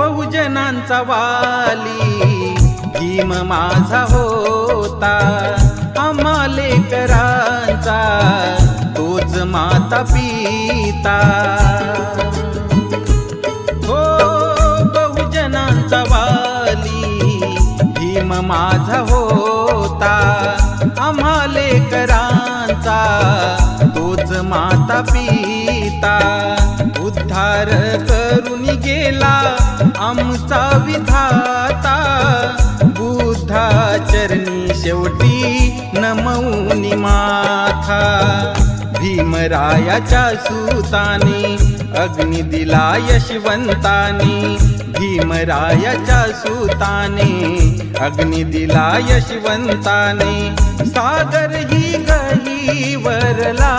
बहुजनांचा वाली भीम माझा होता, आम्हा लेकरांचा तोच माता पिता। हो बहुजनांचा वाली भीम माझा होता, आम्हा लेकरांचा तोच माता पिता। उद्धार करून गेला आमचा विधाता, बुद्धा चरणी शेवटी नमवूनी माथा। भीमरायाच्या सुतानी अग्नी दिला यशवंतानी, भीमरायाच्या सुतानी अग्नी दिला यशवंतानी। सागर ही गही वरला